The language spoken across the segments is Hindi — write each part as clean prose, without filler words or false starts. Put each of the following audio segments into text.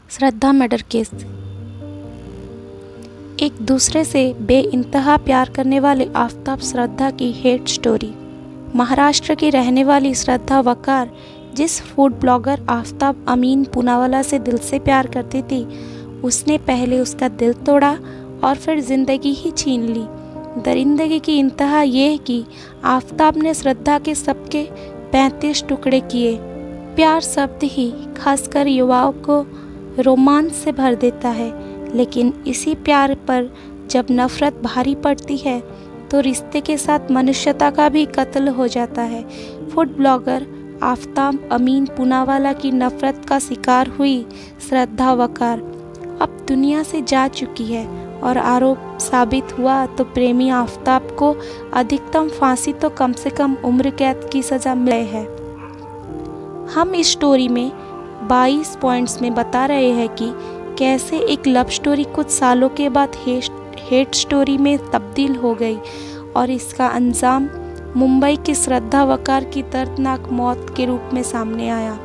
श्रद्धा मर्डर केस। एक दूसरे से बेइंतहा प्यार करने वाले आफताब श्रद्धा की हेट स्टोरी। महाराष्ट्र की रहने वाली श्रद्धा वकार जिस फूड ब्लॉगर आफताब अमीन पूनावाला से दिल से प्यार करती थी, उसने पहले उसका दिल तोड़ा और फिर ज़िंदगी ही छीन ली। दरिंदगी की इंतहा ये है कि आफताब ने श्रद्धा के सबके 35 टुकड़े किए। प्यार शब्द ही खासकर युवाओं को रोमांच से भर देता है, लेकिन इसी प्यार पर जब नफ़रत भारी पड़ती है तो रिश्ते के साथ मनुष्यता का भी कत्ल हो जाता है। फूड ब्लॉगर आफताब अमीन पूनावाला की नफ़रत का शिकार हुई श्रद्धा वकार अब दुनिया से जा चुकी है और आरोप साबित हुआ तो प्रेमी आफताब को अधिकतम फांसी तो कम से कम उम्र कैद की सज़ा मिली है। हम इस स्टोरी में 22 पॉइंट्स में बता रहे हैं कि कैसे एक लव स्टोरी कुछ सालों के बाद हेट स्टोरी में तब्दील हो गई और इसका अंजाम मुंबई की श्रद्धा वकार की दर्दनाक मौत के रूप में सामने आया।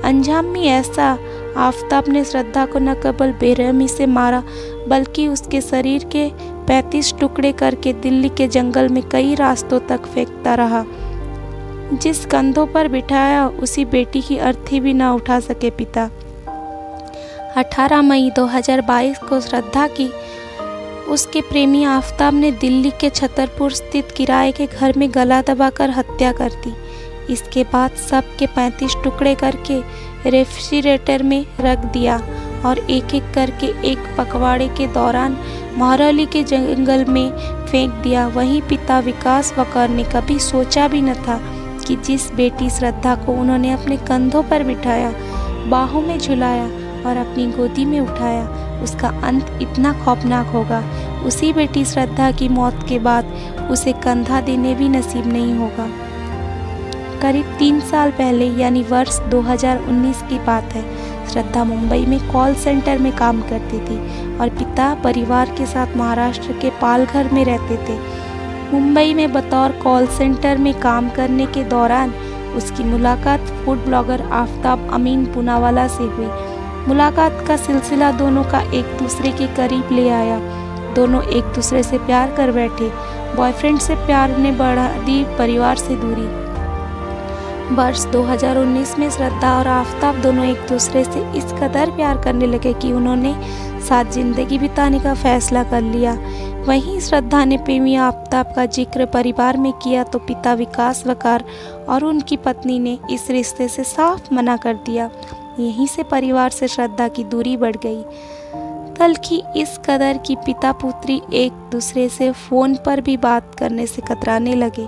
अंजाम में ऐसा, आफताब ने श्रद्धा को न केवल बेरहमी से मारा बल्कि उसके शरीर के 35 टुकड़े करके दिल्ली के जंगल में कई रास्तों तक फेंकता रहा। जिस कंधों पर बिठाया उसी बेटी की अर्थी भी न उठा सके पिता। 18 मई 2022 को श्रद्धा की उसके प्रेमी आफताब ने दिल्ली के छतरपुर स्थित किराए के घर में गला दबाकर हत्या कर दी। इसके बाद सब के 35 टुकड़े करके रेफ्रिजरेटर में रख दिया और एक एक करके एक पखवाड़े के दौरान महरौली के जंगल में फेंक दिया। वहीं पिता विकास वकार ने कभी सोचा भी न था कि जिस बेटी श्रद्धा को उन्होंने अपने कंधों पर बिठाया, बाहों में झुलाया और अपनी गोदी में उठाया, उसका अंत इतना खौफनाक होगा। उसी बेटी श्रद्धा की मौत के बाद उसे कंधा देने भी नसीब नहीं होगा। करीब 3 साल पहले यानी वर्ष 2019 की बात है। श्रद्धा मुंबई में कॉल सेंटर में काम करती थी और पिता परिवार के साथ महाराष्ट्र के पालघर में रहते थे। मुंबई में बतौर कॉल सेंटर में काम करने के दौरान उसकी मुलाकात फूड ब्लॉगर आफताब अमीन पूनावाला से हुई। मुलाकात का सिलसिला दोनों का एक दूसरे के करीब ले आया। दोनों एक दूसरे से प्यार कर बैठे। बॉयफ्रेंड से प्यार ने बढ़ा दी परिवार से दूरी। वर्ष 2019 में श्रद्धा और आफताब दोनों एक दूसरे से इस कदर प्यार करने लगे कि उन्होंने साथ जिंदगी बिताने का फैसला कर लिया। वहीं श्रद्धा ने प्रेमी आफताब का जिक्र परिवार में किया तो पिता विकास वकार और उनकी पत्नी ने इस रिश्ते से साफ मना कर दिया। यहीं से परिवार से श्रद्धा की दूरी बढ़ गई। बल्कि इस कदर कि पिता पुत्री एक दूसरे से फ़ोन पर भी बात करने से कतराने लगे।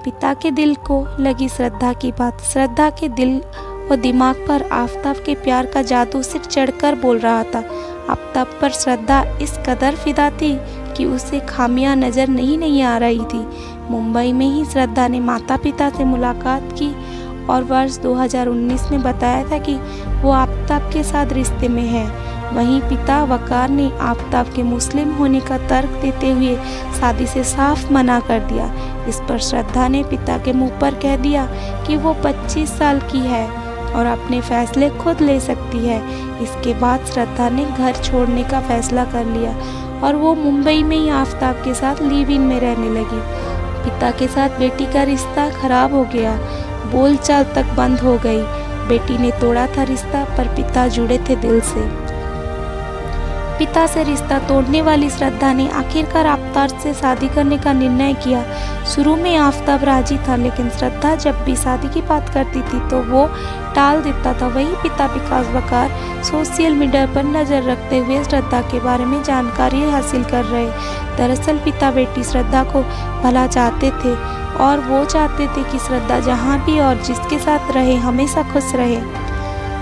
पिता के दिल को लगी श्रद्धा की बात। श्रद्धा के दिल और दिमाग पर आफताब के प्यार का जादू सिर चढ़कर बोल रहा था। आफताब पर श्रद्धा इस कदर फिदा थी कि उसे खामियां नज़र नहीं आ रही थी। मुंबई में ही श्रद्धा ने माता पिता से मुलाकात की और वर्ष 2019 में बताया था कि वो आफताब के साथ रिश्ते में है। वहीं पिता वकार ने आफताब के मुस्लिम होने का तर्क देते हुए शादी से साफ मना कर दिया। इस पर श्रद्धा ने पिता के मुंह पर कह दिया कि वो 25 साल की है और अपने फैसले खुद ले सकती है। इसके बाद श्रद्धा ने घर छोड़ने का फैसला कर लिया और वो मुंबई में ही आफताब के साथ लिव इन में रहने लगी। पिता के साथ बेटी का रिश्ता खराब हो गया। बोलचाल तक बंद हो गई। बेटी ने तोड़ा था रिश्ता, पर पिता जुड़े थे दिल से। पिता से रिश्ता तोड़ने वाली श्रद्धा ने आखिरकार आफताब से शादी करने का निर्णय किया। शुरू में आफताब राजी था, लेकिन श्रद्धा जब भी शादी की बात करती थी तो वो टाल देता था। वहीं पिता विकास वकार सोशल मीडिया पर नज़र रखते हुए श्रद्धा के बारे में जानकारी हासिल कर रहे। दरअसल पिता बेटी श्रद्धा को भला चाहते थे और वो चाहते थे कि श्रद्धा जहाँ भी और जिसके साथ रहे हमेशा खुश रहे।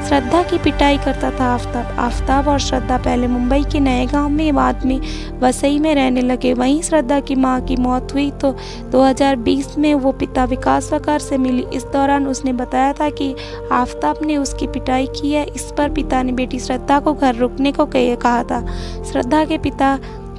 श्रद्धा की पिटाई करता था आफताब। आफताब और श्रद्धा पहले मुंबई के नए गांव में, बाद में वसई में रहने लगे। वहीं श्रद्धा की मां की मौत हुई तो 2020 में वो पिता विकास वकार से मिली। इस दौरान उसने बताया था कि आफताब ने उसकी पिटाई की है। इस पर पिता ने बेटी श्रद्धा को घर रुकने को कहा था। श्रद्धा के पिता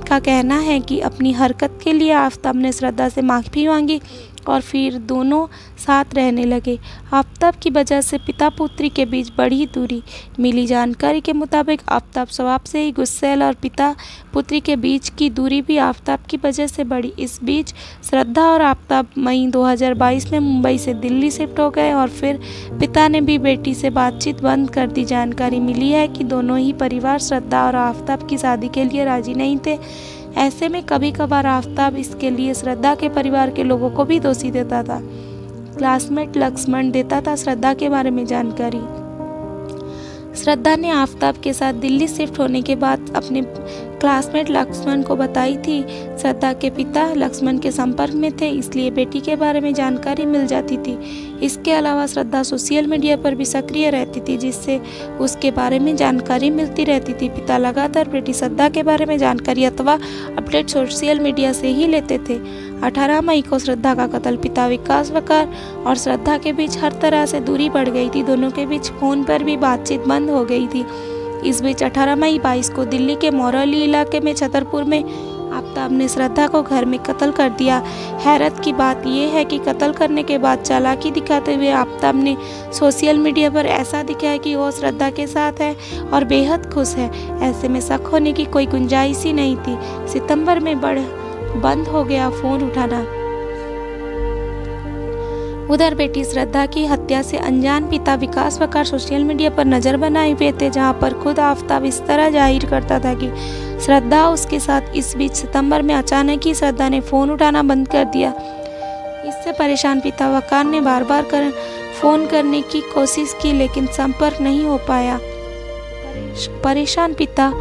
का कहना है कि अपनी हरकत के लिए आफताब ने श्रद्धा से माफ़ी मांगी और फिर दोनों साथ रहने लगे। आफताब की वजह से पिता पुत्री के बीच बढ़ी दूरी। मिली जानकारी के मुताबिक आफताब स्वभाव से ही गुस्सैल और पिता पुत्री के बीच की दूरी भी आफताब की वजह से बढ़ी। इस बीच श्रद्धा और आफताब मई 2022 में मुंबई से दिल्ली शिफ्ट हो गए और फिर पिता ने भी बेटी से बातचीत बंद कर दी। जानकारी मिली है कि दोनों ही परिवार श्रद्धा और आफताब की शादी के लिए राजी नहीं थे। ऐसे में कभी कभार आफताब इसके लिए श्रद्धा के परिवार के लोगों को भी दोषी देता था। क्लासमेट लक्ष्मण देता था श्रद्धा के बारे में जानकारी। श्रद्धा ने आफताब के साथ दिल्ली शिफ्ट होने के बाद अपने क्लासमेट लक्ष्मण को बताई थी। श्रद्धा के पिता लक्ष्मण के संपर्क में थे, इसलिए बेटी के बारे में जानकारी मिल जाती थी। इसके अलावा श्रद्धा सोशल मीडिया पर भी सक्रिय रहती थी, जिससे उसके बारे में जानकारी मिलती रहती थी। पिता लगातार बेटी श्रद्धा के बारे में जानकारी अथवा अपडेट सोशल मीडिया से ही लेते थे। 18 मई को श्रद्धा का कत्ल। पिता विकास वकार और श्रद्धा के बीच हर तरह से दूरी बढ़ गई थी। दोनों के बीच फोन पर भी बातचीत बंद हो गई थी। इस बीच 18 मई 22 को दिल्ली के मोरौली इलाके में छतरपुर में आफताब ने श्रद्धा को घर में कत्ल कर दिया। हैरत की बात यह है कि कत्ल करने के बाद चालाकी दिखाते हुए आफताब ने सोशल मीडिया पर ऐसा दिखाया कि वो श्रद्धा के साथ है और बेहद खुश है। ऐसे में शक होने की कोई गुंजाइश ही नहीं थी। सितंबर में बंद हो गया फोन उठाना। उधर बेटी श्रद्धा की हत्या से अनजान पिता विकास वकार सोशल मीडिया पर नजर बनाए हुए थे, जहां पर खुद आफताब इस तरह जाहिर करता था कि श्रद्धा उसके साथ। इस बीच सितंबर में अचानक ही श्रद्धा ने फोन उठाना बंद कर दिया। इससे परेशान पिता वकार ने बार बार फोन करने की कोशिश की, लेकिन संपर्क नहीं हो पाया। परेशान पिता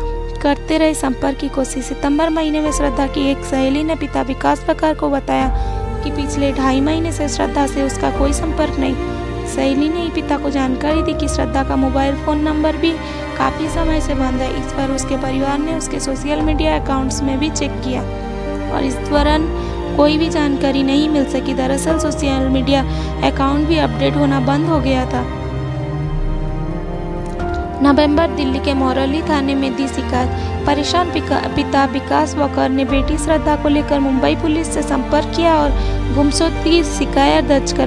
करते रहे संपर्क की कोशिश। सितंबर महीने में श्रद्धा की एक सहेली ने पिता विकास वकार को बताया कि पिछले 2.5 महीने से श्रद्धा से उसका कोई संपर्क नहीं। सहेली ने ही पिता को जानकारी दी कि श्रद्धा का मोबाइल फ़ोन नंबर भी काफ़ी समय से बंद है। इस पर उसके परिवार ने उसके सोशल मीडिया अकाउंट्स में भी चेक किया और इस दौरान कोई भी जानकारी नहीं मिल सकी। दरअसल सोशल मीडिया अकाउंट भी अपडेट होना बंद हो गया था। नवंबर दिल्ली के मोरौली थाने में दी शिकायत। परेशान पिता विकास वकार ने बेटी श्रद्धा को लेकर मुंबई पुलिस से संपर्क किया और गुमशुदगी की शिकायत दर्ज कर